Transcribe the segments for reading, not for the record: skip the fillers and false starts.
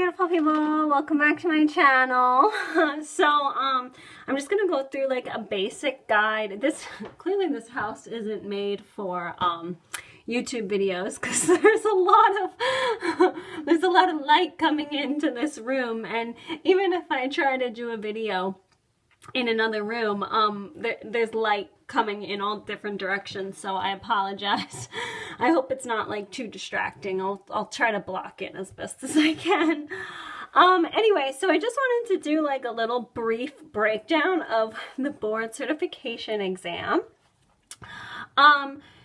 beautiful people, welcome back to my channel. I'm just gonna go through like a basic guide. Clearly this house isn't made for YouTube videos because there's a lot of light coming into this room, and even if I try to do a video in another room, there's light coming in all different directions, so I apologize. I hope it's not like too distracting. I'll try to block it as best as I can. Anyway, so I just wanted to do like a little brief breakdown of the board certification exam.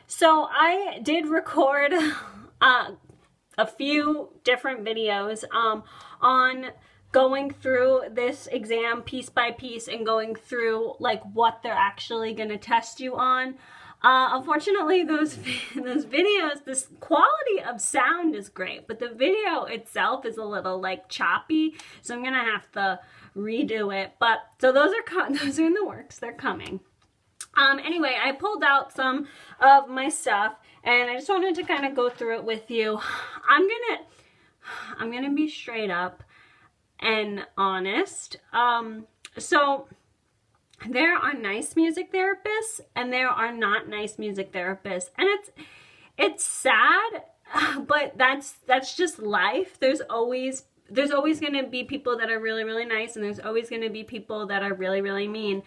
So I did record a few different videos on going through this exam piece by piece and going through like what they're actually going to test you on. Unfortunately, those videos, this quality of sound is great, but the video itself is a little like choppy, so I'm gonna have to redo it. But so those are in the works. They're coming. Anyway, I pulled out some of my stuff, and I just wanted to kind of go through it with you. I'm gonna be straight up and honest. So there are nice music therapists and there are not nice music therapists, and it's sad, but that's just life. There's always going to be people that are really, really nice, and there's always going to be people that are really, really mean.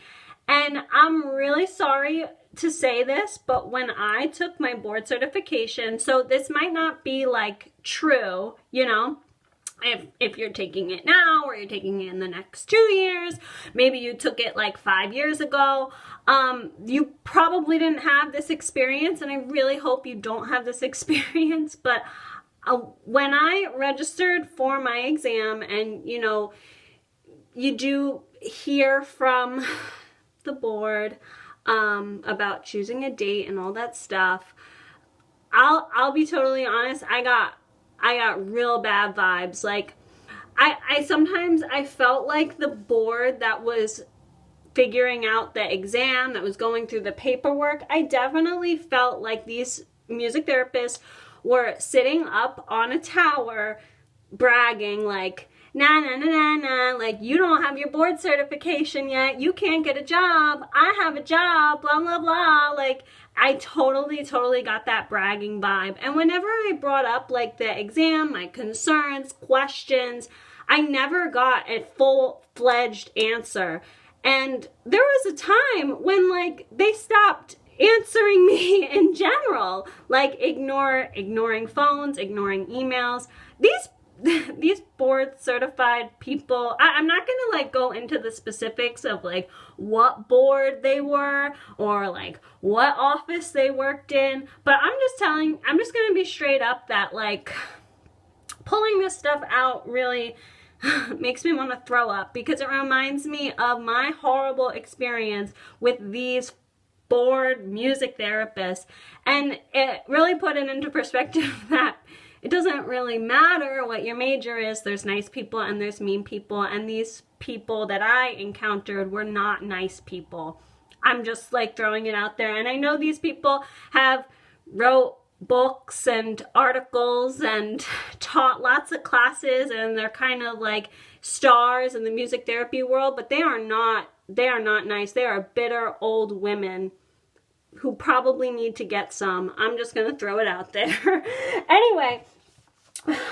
And I'm really sorry to say this, but when I took my board certification, so this might not be like true, you know, if you're taking it now or you're taking it in the next 2 years, maybe you took it like 5 years ago, you probably didn't have this experience, and I really hope you don't have this experience. But when I registered for my exam, and you know, you do hear from the board about choosing a date and all that stuff, I'll be totally honest, I got real bad vibes. Like, I sometimes felt like the board that was figuring out the exam, that was going through the paperwork, I definitely felt like these music therapists were sitting up on a tower bragging like, nah, nah, nah, nah, nah, like, you don't have your board certification yet, you can't get a job, I have a job, blah, blah, blah. Like, I totally got that bragging vibe. And whenever I brought up like the exam, my concerns, questions, I never got a full-fledged answer. And there was a time when like they stopped answering me in general, like ignoring phones, ignoring emails. These board certified people, I'm not going to like go into the specifics of like what board they were or like what office they worked in, but I'm just going to be straight up that like pulling this stuff out really makes me want to throw up, because it reminds me of my horrible experience with these board music therapists, and it really put it into perspective that it doesn't really matter what your major is. There's nice people and there's mean people, and these people that I encountered were not nice people. I'm just like throwing it out there, and I know these people have wrote books and articles and taught lots of classes, and they're kind of like stars in the music therapy world, but they are not nice. They are bitter old women who probably need to get some. I'm just gonna throw it out there. Anyway,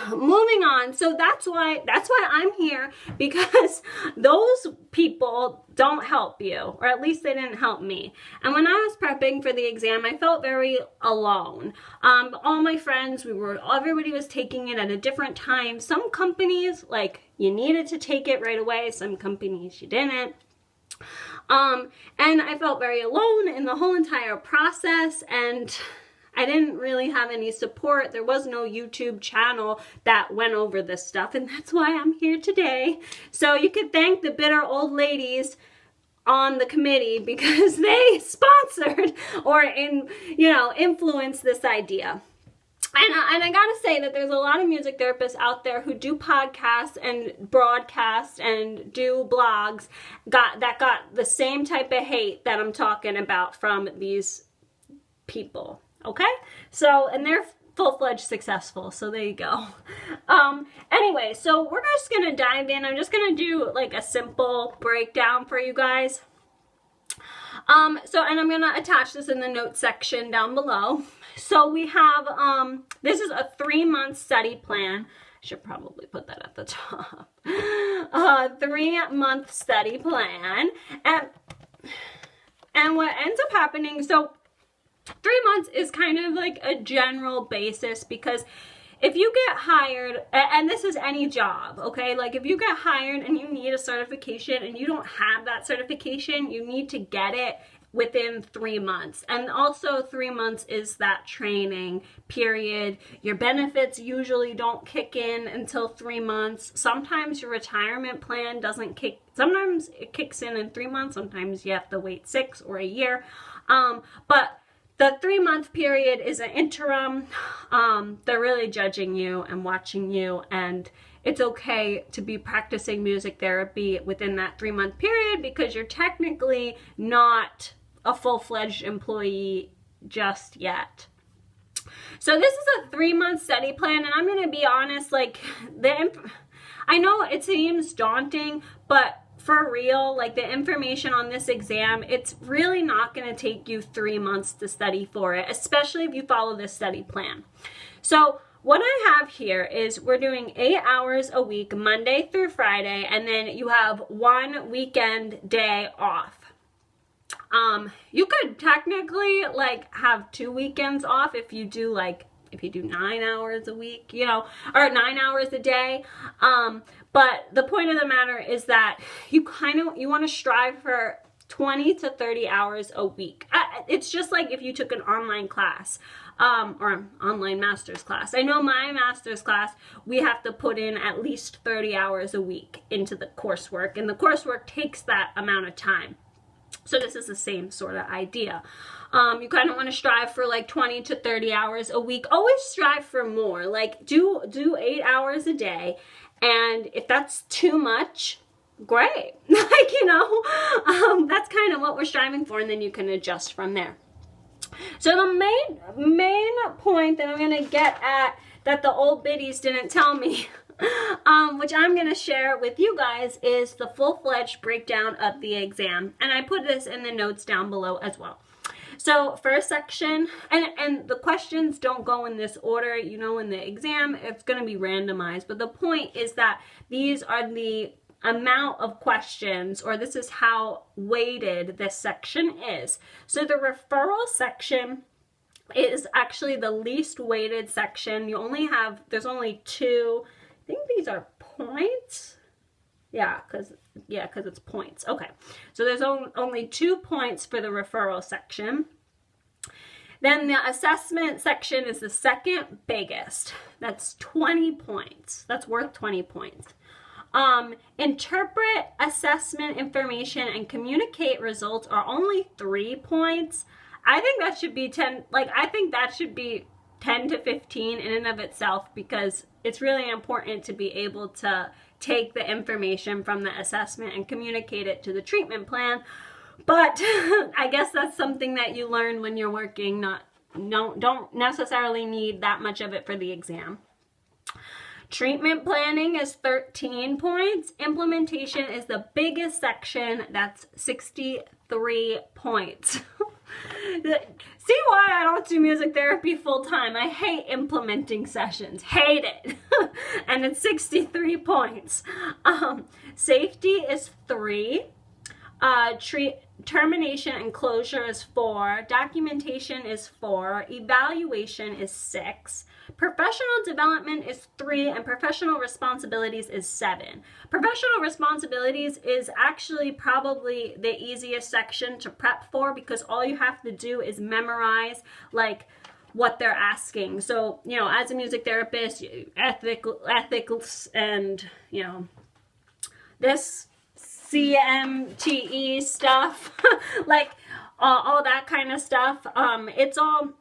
moving on. So that's why I'm here, because those people don't help you, or at least they didn't help me. And when I was prepping for the exam, I felt very alone. All my friends, everybody was taking it at a different time. Some companies, like, you needed to take it right away. Some companies you didn't. And I felt very alone in the whole entire process, and I didn't really have any support. There was no YouTube channel that went over this stuff, and that's why I'm here today. So you could thank the bitter old ladies on the committee, because they sponsored or influenced this idea. And I gotta say that there's a lot of music therapists out there who do podcasts and broadcasts and do blogs that got the same type of hate that I'm talking about from these people, okay? So, and full-fledged successful. So there you go. Anyway, so we're just going to dive in. I'm just going to do like a simple breakdown for you guys. And I'm going to attach this in the notes section down below. So we have, this is a 3-month study plan. I should probably put that at the top. 3-month study plan. And what ends up happening, so 3 months is kind of like a general basis, because if you get hired, and this is any job, okay? Like if you get hired and you need a certification and you don't have that certification, you need to get it within 3 months. And also 3 months is that training period. Your benefits usually don't kick in until 3 months. Sometimes your retirement plan doesn't kick, sometimes it kicks in 3 months. Sometimes you have to wait 6 or a year. But the 3-month period is an interim. They're really judging you and watching you, and it's okay to be practicing music therapy within that 3-month period, because you're technically not a full-fledged employee just yet. So this is a 3-month study plan, and I'm going to be honest, like, I know it seems daunting, but for real, like the information on this exam, it's really not going to take you 3 months to study for it, especially if you follow this study plan. So what I have here is we're doing 8 hours a week, Monday through Friday, and then you have 1 weekend day off. You could technically like have 2 weekends off if you do 9 hours a week, you know, or 9 hours a day. But the point of the matter is that you want to strive for 20 to 30 hours a week. It's just like if you took an online class, or an online master's class. I know my master's class, we have to put in at least 30 hours a week into the coursework, and the coursework takes that amount of time. So this is the same sort of idea. You kind of want to strive for like 20 to 30 hours a week. Always strive for more. Like do 8 hours a day. And if that's too much, great. Like, you know, that's kind of what we're striving for. And then you can adjust from there. So the main point that I'm going to get at that the old biddies didn't tell me, which I'm going to share with you guys, is the full-fledged breakdown of the exam. And I put this in the notes down below as well. So first section, and the questions don't go in this order, you know, in the exam, it's going to be randomized. But the point is that these are the amount of questions, or this is how weighted this section is. So the referral section is actually the least weighted section. There's only 2, I think these are points. Yeah, because it's points. Okay, so there's only 2 points for the referral section. Then the assessment section is the second biggest. That's 20 points. That's worth 20 points. Interpret assessment information and communicate results are only 3 points. I think that should be 10. Like, I think that should be 10 to 15 in and of itself, because it's really important to be able to take the information from the assessment and communicate it to the treatment plan. But I guess that's something that you learn when you're working. Don't necessarily need that much of it for the exam. Treatment planning is 13 points. Implementation is the biggest section. That's 63 points. See why I don't do music therapy full time? I hate implementing sessions. Hate it. And it's 63 points. Safety is 3. Termination and closure is 4. Documentation is 4. Evaluation is 6. Professional development is 3, and professional responsibilities is 7. Professional responsibilities is actually probably the easiest section to prep for, because all you have to do is memorize like what they're asking. So, you know, as a music therapist, ethics and, you know, this CMTE stuff, like all that kind of stuff. It's all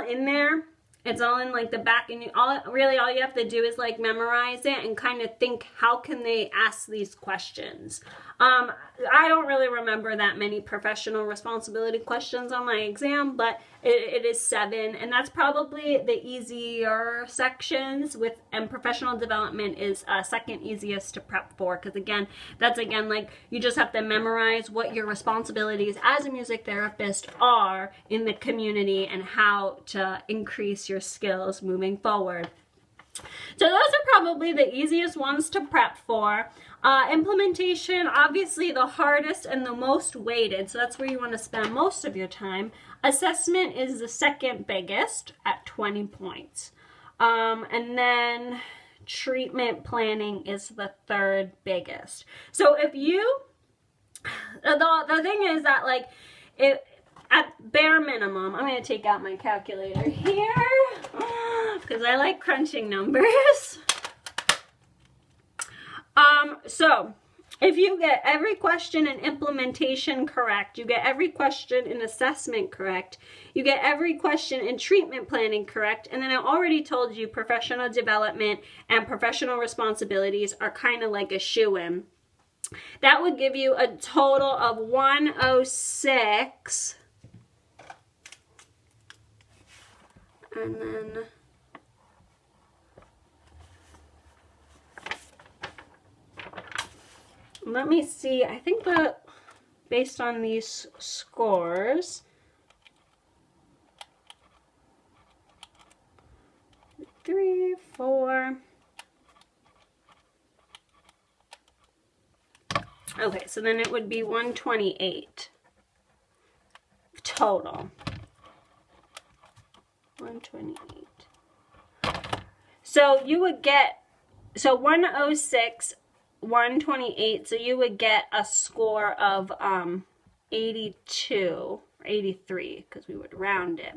in there. It's all in like the back, and all you have to do is like memorize it and kind of think, how can they ask these questions? I don't really remember that many professional responsibility questions on my exam, but it is 7, and that's probably the easier sections and professional development is second easiest to prep for, because that's like you just have to memorize what your responsibilities as a music therapist are in the community and how to increase your skills moving forward. So those are probably the easiest ones to prep for. Implementation, obviously the hardest and the most weighted, so that's where you want to spend most of your time. Assessment is the second biggest at 20 points. And then treatment planning is the third biggest. So if you, the thing is that like, at bare minimum, I'm going to take out my calculator here because I like crunching numbers. So if you get every question in implementation correct, you get every question in assessment correct, you get every question in treatment planning correct, and then I already told you professional development and professional responsibilities are kind of like a shoo-in. That would give you a total of 106. And then let me see, I think that based on these scores, 3, 4. Okay, so then it would be 128 total. 128. So you would get, 106, 128, so you would get a score of 82 or 83 because we would round it.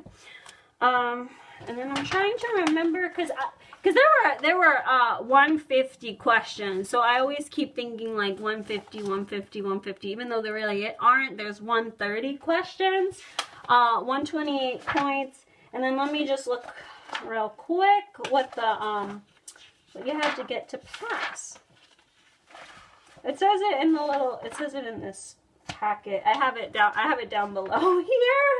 And then I'm trying to remember because there were 150 questions, so I always keep thinking like 150, 150, 150, even though there really aren't. There's 130 questions, 128 points. And then let me just look real quick what what you have to get to pass. It says it in it says it in this packet. I have it down below here.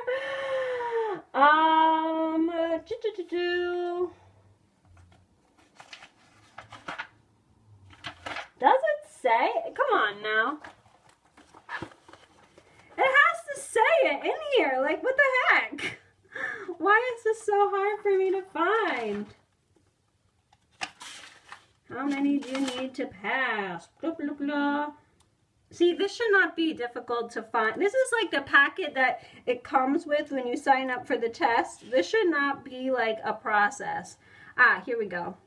Does it say? Come on now. It has to say it in here. Like, what the heck? Why is this so hard for me to find? How many do you need to pass? Blah, blah, blah. See, this should not be difficult to find. This is like the packet that it comes with when you sign up for the test. This should not be like a process. Here we go.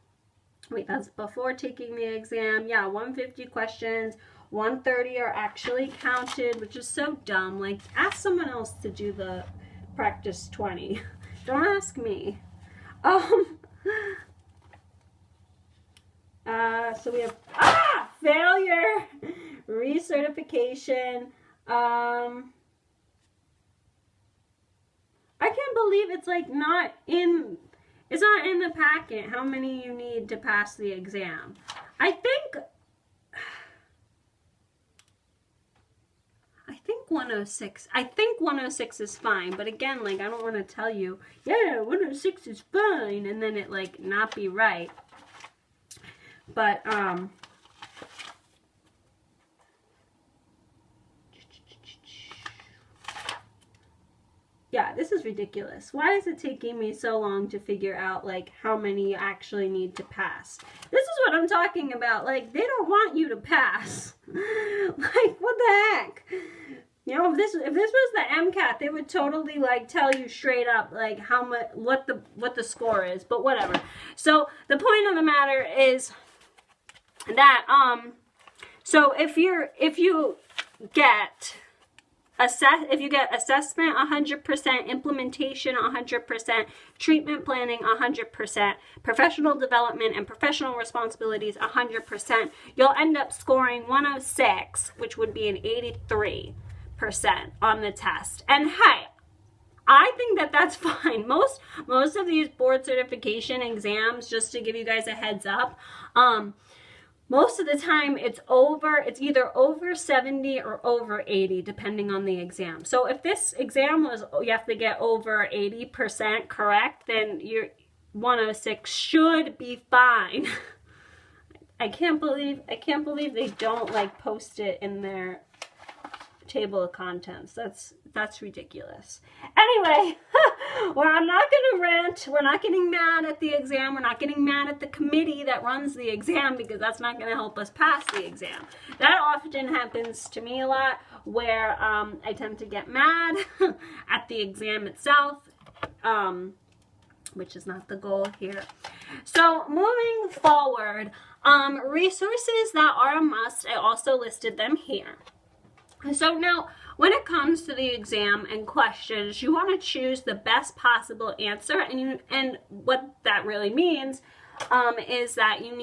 Wait, that's before taking the exam. Yeah, 150 questions. 130 are actually counted, which is so dumb. Like, ask someone else to do the practice 20. Don't ask me. So we have failure, recertification. I can't believe it's like not in the packet how many you need to pass the exam. I think 106. I think 106 is fine, but again, like, I don't want to tell you, yeah, 106 is fine, and then it like not be right. But yeah, this is ridiculous. Why is it taking me so long to figure out like how many you actually need to pass? This is what I'm talking about. Like, they don't want you to pass. Like, what the heck? You know, if this was the MCAT, they would totally like tell you straight up like how much, what the score is, but whatever. So the point of the matter is that so if you get assessment 100%, implementation 100%, treatment planning 100%, professional development and professional responsibilities 100%, you'll end up scoring 106, which would be an 83% on the test. And hey, I think that that's fine. Most of these board certification exams, just to give you guys a heads up, most of the time it's either over 70 or over 80, depending on the exam. So if this exam was, you have to get over 80% correct, then your 106 should be fine. I can't believe they don't like post it in their table of contents. That's ridiculous. Anyway, well, I'm not gonna rant. We're not getting mad at the exam. We're not getting mad at the committee that runs the exam, because that's not gonna help us pass the exam. That often happens to me a lot, where I tend to get mad at the exam itself, which is not the goal here. So moving forward, resources that are a must, I also listed them here. So now, when it comes to the exam and questions, you want to choose the best possible answer, and what that really means is that you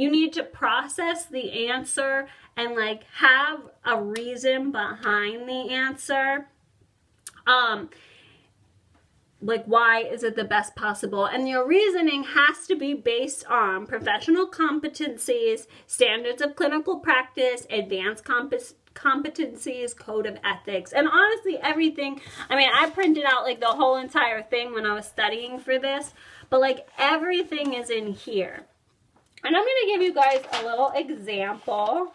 need to process the answer and like have a reason behind the answer. Like, why is it the best possible? And your reasoning has to be based on professional competencies, standards of clinical practice, advanced competencies, code of ethics, and honestly everything. I mean, I printed out like the whole entire thing when I was studying for this, but like everything is in here. And I'm going to give you guys a little example.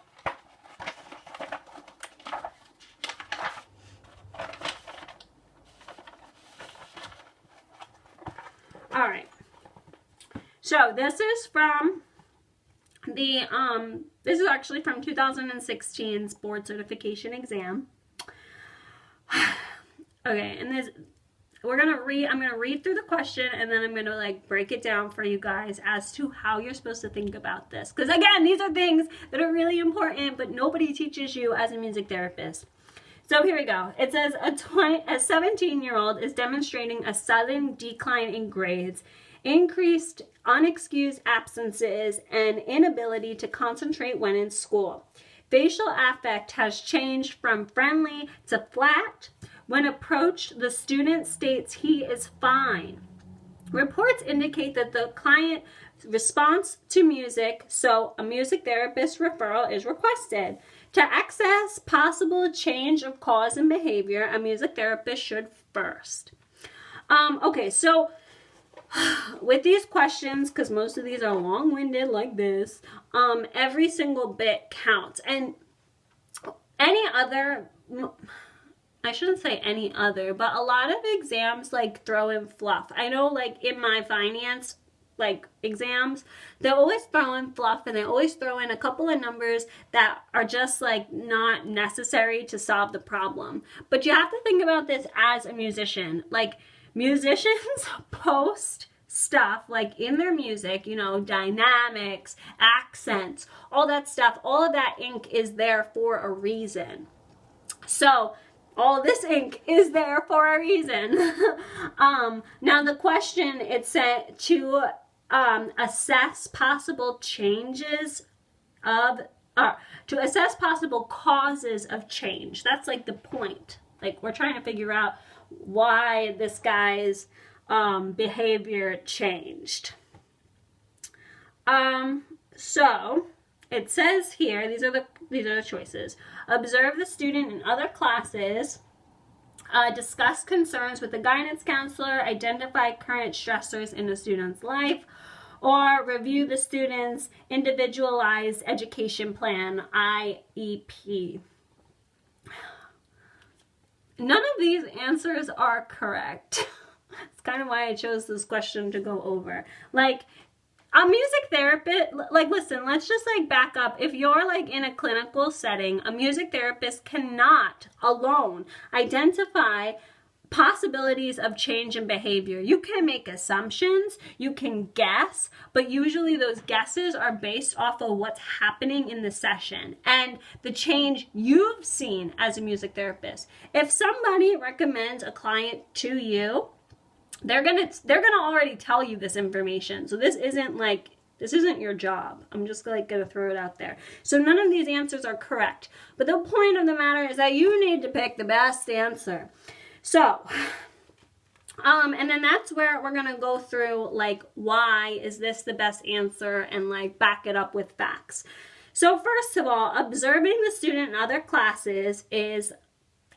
All right, so this is from the, this is actually from 2016's board certification exam. Okay, and this, I'm going to read through the question, and then I'm going to like break it down for you guys as to how you're supposed to think about this. Because again, these are things that are really important, but nobody teaches you as a music therapist. So here we go. It says a 17-year-old is demonstrating a sudden decline in grades, increased unexcused absences, and inability to concentrate when in school. Facial affect has changed from friendly to flat. When approached, the student states he is fine. Reports indicate that the client response to music, so a music therapist referral is requested. To access possible change of cause and behavior, a music therapist should first. Okay, so with these questions, because most of these are long-winded like this, every single bit counts. And any other, I shouldn't say any other, but a lot of exams like throw in fluff. I know like in my finance like exams, they always throw in fluff, and they always throw in a couple of numbers that are just like not necessary to solve the problem. But you have to think about this as a musician. Like, musicians post stuff like in their music, you know, dynamics, accents, all that stuff. All of that ink is there for a reason. So all this ink is there for a reason. Now the question, it said to assess possible changes of, to assess possible causes of change. That's like the point. Like, we're trying to figure out why this guy's behavior changed. So it says here, these are the choices. Observe the student in other classes. Discuss concerns with the guidance counselor. Identify current stressors in the student's life. Or review the student's individualized education plan, IEP. None of these answers are correct. It's kind of why I chose this question to go over. Like, a music therapist, like, listen, let's just like back up. If you're like in a clinical setting, a music therapist cannot alone identify possibilities of change in behavior. You can make assumptions, you can guess, but usually those guesses are based off of what's happening in the session and the change you've seen as a music therapist. If somebody recommends a client to you, they're gonna already tell you this information. So this isn't your job. I'm just like gonna throw it out there. So none of these answers are correct. But the point of the matter is that you need to pick the best answer. So, and then that's where we're going to go through, like, why is this the best answer, and, like, back it up with facts. So first of all, observing the student in other classes is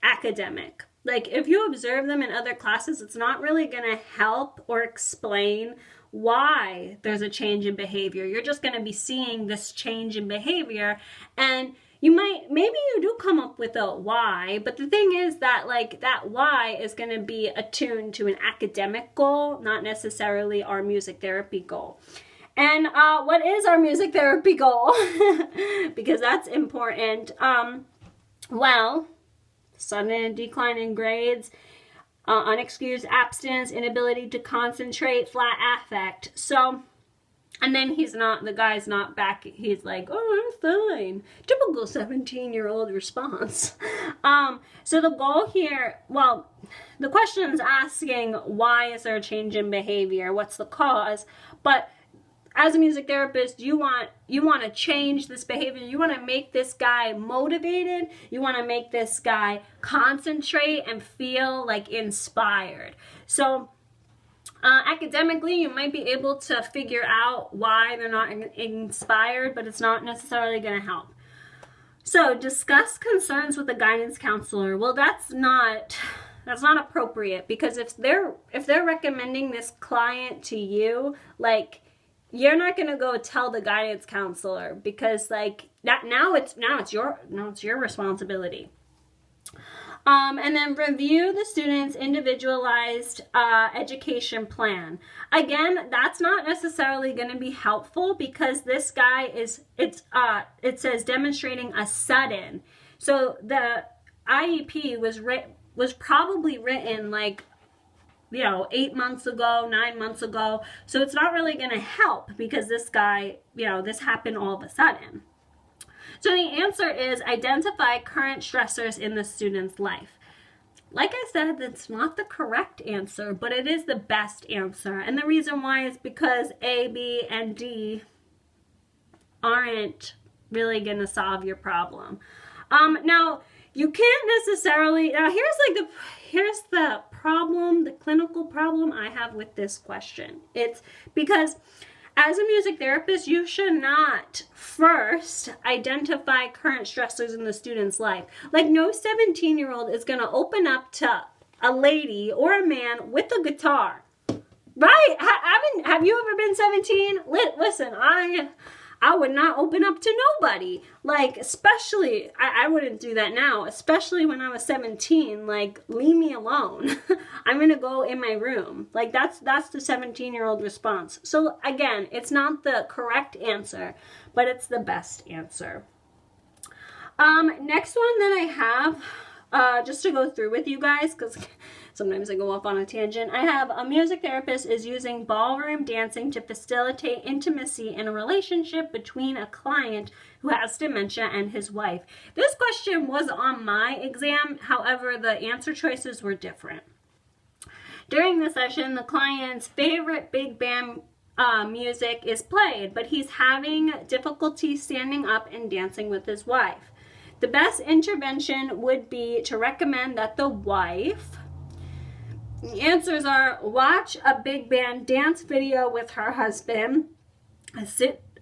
academic. Like, if you observe them in other classes, it's not really going to help or explain why there's a change in behavior. You're just going to be seeing this change in behavior, and maybe you do come up with a why, but the thing is that, like, that why is going to be attuned to an academic goal, not necessarily our music therapy goal. And what is our music therapy goal? Because that's important. Well, sudden decline in grades, unexcused abstinence, inability to concentrate, flat affect. So, and then the guy's not back. He's like, oh, I'm fine. Typical 17-year-old response. So the goal here, well, the question's asking, why is there a change in behavior? What's the cause? But as a music therapist, you want to change this behavior. You want to make this guy motivated. You want to make this guy concentrate and feel, like, inspired. So academically, you might be able to figure out why they're not inspired, but it's not necessarily going to help. So discuss concerns with a guidance counselor. Well, that's not appropriate, because if they're recommending this client to you, like, you're not going to go tell the guidance counselor, because, like, that now it's your responsibility. And then review the student's individualized education plan. Again, that's not necessarily going to be helpful, because this guy it says demonstrating a sudden. So the IEP was probably written, like, 8 months ago, 9 months ago. So it's not really going to help, because this guy, this happened all of a sudden. So the answer is identify current stressors in the student's life. Like I said, that's not the correct answer, but it is the best answer. And the reason why is because A, B, and D aren't really going to solve your problem. Now, you can't necessarily, here's the problem, the clinical problem I have with this question. It's because as a music therapist, you should not first identify current stressors in the student's life. Like, no 17-year-old is going to open up to a lady or a man with a guitar. Right? Have you ever been 17? Listen, I would not open up to nobody. Like, especially, I wouldn't do that now, especially when I was 17. Like, leave me alone. I'm going to go in my room. Like, that's the 17-year-old response. So, again, it's not the correct answer, but it's the best answer. Next one that I have, just to go through with you guys, because sometimes I go off on a tangent. I have a music therapist is using ballroom dancing to facilitate intimacy in a relationship between a client who has dementia and his wife. This question was on my exam. However, the answer choices were different. During the session, the client's favorite big band music is played, but he's having difficulty standing up and dancing with his wife. The best intervention would be to recommend that the wife... The answers are watch a big band dance video with her husband,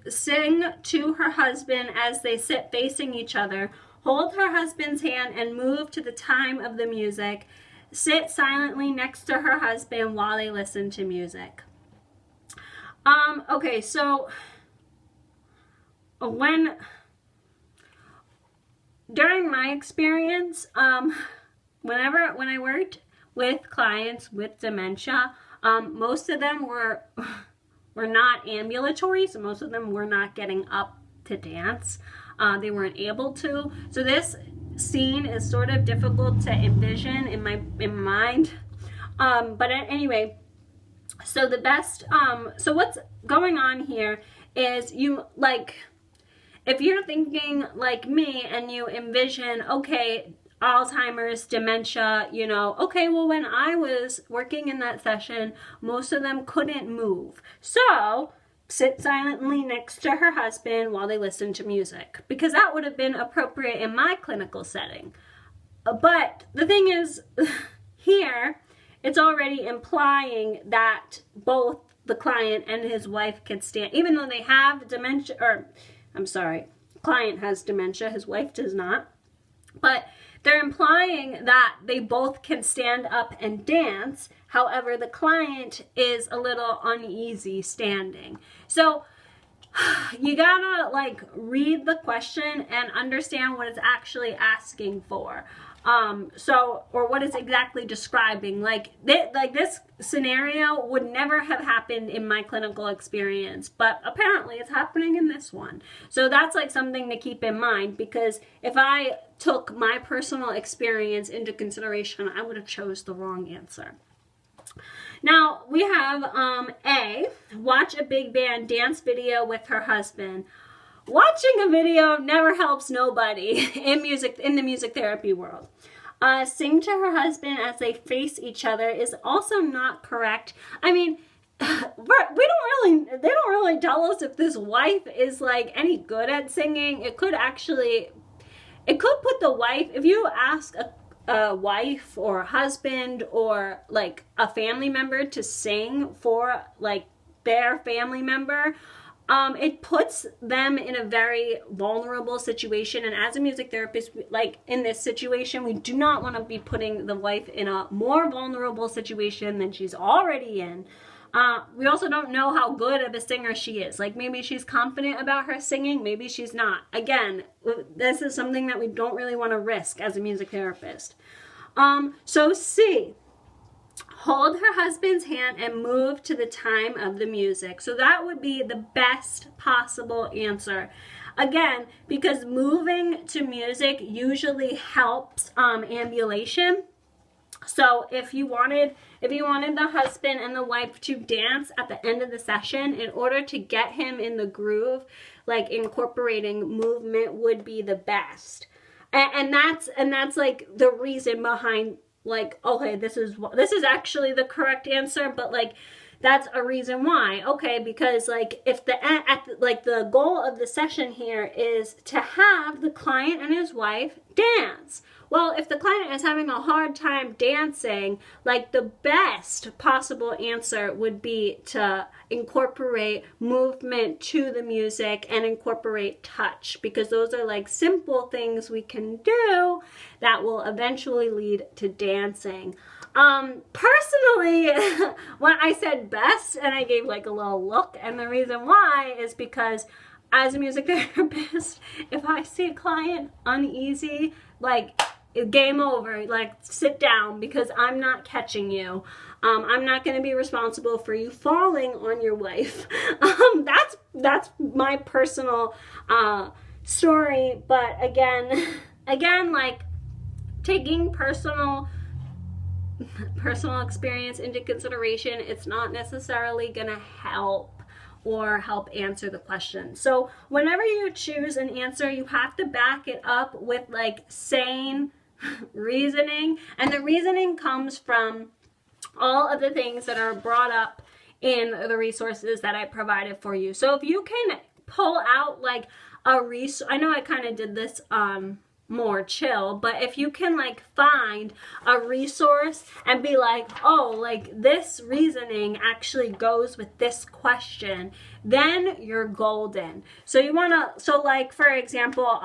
sing to her husband as they sit facing each other, hold her husband's hand and move to the time of the music, sit silently next to her husband while they listen to music. Okay, so during my experience, when I worked with clients with dementia, most of them were not ambulatory, so most of them were not getting up to dance. They weren't able to. So this scene is sort of difficult to envision in my mind. But anyway, so the best, so what's going on here is if you're thinking like me and you envision, okay, Alzheimer's, dementia, okay, well, when I was working in that session, most of them couldn't move. So sit silently next to her husband while they listen to music, because that would have been appropriate in my clinical setting. But the thing is, here, it's already implying that both the client and his wife can stand, even though they have dementia, or I'm sorry, client has dementia, his wife does not, but they're implying that they both can stand up and dance. However, the client is a little uneasy standing. So you gotta like read the question and understand what it's actually asking for. Or what it's exactly describing. Like this scenario would never have happened in my clinical experience, but apparently it's happening in this one. So that's like something to keep in mind, because if I took my personal experience into consideration, I would have chose the wrong answer. Now we have A, watch a big band dance video with her husband. Watching a video never helps nobody in the music therapy world. Sing to her husband as they face each other is also not correct. I mean, they don't really tell us if this wife is like any good at singing. It could put the wife, if you ask a wife or a husband or like a family member to sing for like their family member, it puts them in a very vulnerable situation. And as a music therapist, like in this situation, we do not want to be putting the wife in a more vulnerable situation than she's already in. We also don't know how good of a singer she is. Like maybe she's confident about her singing, maybe she's not. Again, this is something that we don't really want to risk as a music therapist. So C, hold her husband's hand and move to the time of the music. So that would be the best possible answer. Again, because moving to music usually helps ambulation. So if you wanted the husband and the wife to dance at the end of the session, in order to get him in the groove, like incorporating movement would be the best. And that's like the reason behind, like, okay, this is actually the correct answer, but like that's a reason why. Okay, because like if the goal of the session here is to have the client and his wife dance. Well, if the client is having a hard time dancing, like the best possible answer would be to incorporate movement to the music and incorporate touch, because those are like simple things we can do that will eventually lead to dancing. Personally, when I said best and I gave like a little look, and the reason why is because as a music therapist, if I see a client uneasy, like game over, like sit down, because I'm not catching you. I'm not going to be responsible for you falling on your wife. That's my personal story. But again, like taking personal experience into consideration, it's not necessarily going to help answer the question. So whenever you choose an answer, you have to back it up with like sane reasoning, and the reasoning comes from all of the things that are brought up in the resources that I provided for you. So if you can pull out like a resource, I know I kind of did this more chill, but if you can like find a resource and be like, oh, like this reasoning actually goes with this question, then you're golden. So you want to, so like for example,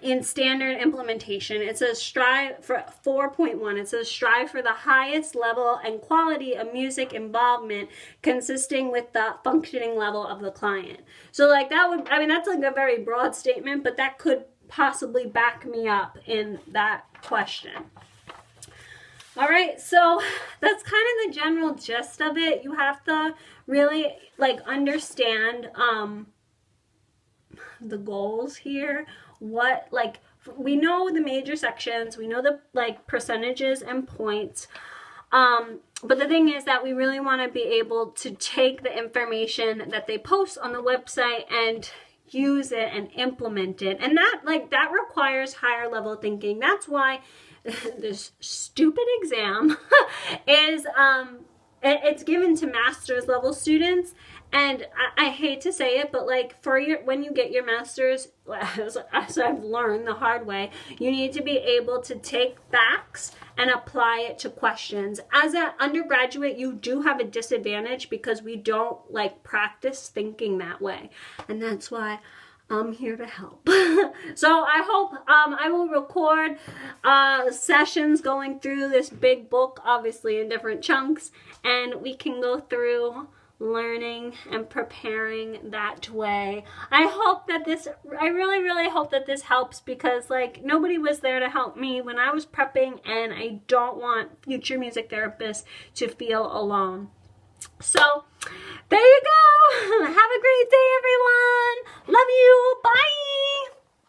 in standard implementation, it says strive for 4.1. It says strive for the highest level and quality of music involvement consisting with the functioning level of the client. So like that would, I mean, that's like a very broad statement, but that could possibly back me up in that question. All right, so that's kind of the general gist of it. You have to really like understand the goals here. What, like, we know the major sections, we know the like percentages and points, but the thing is that we really want to be able to take the information that they post on the website and use it and implement it, and that requires higher level thinking. That's why this stupid exam is it's given to master's level students, And I hate to say it, but like when you get your master's, as I've learned the hard way, you need to be able to take facts and apply it to questions. As an undergraduate, you do have a disadvantage because we don't like practice thinking that way. And that's why I'm here to help. So I hope I will record sessions going through this big book, obviously in different chunks, and we can go through learning and preparing that way. I really hope that this helps, because like nobody was there to help me when I was prepping, and I don't want future music therapists to feel alone. So there you go.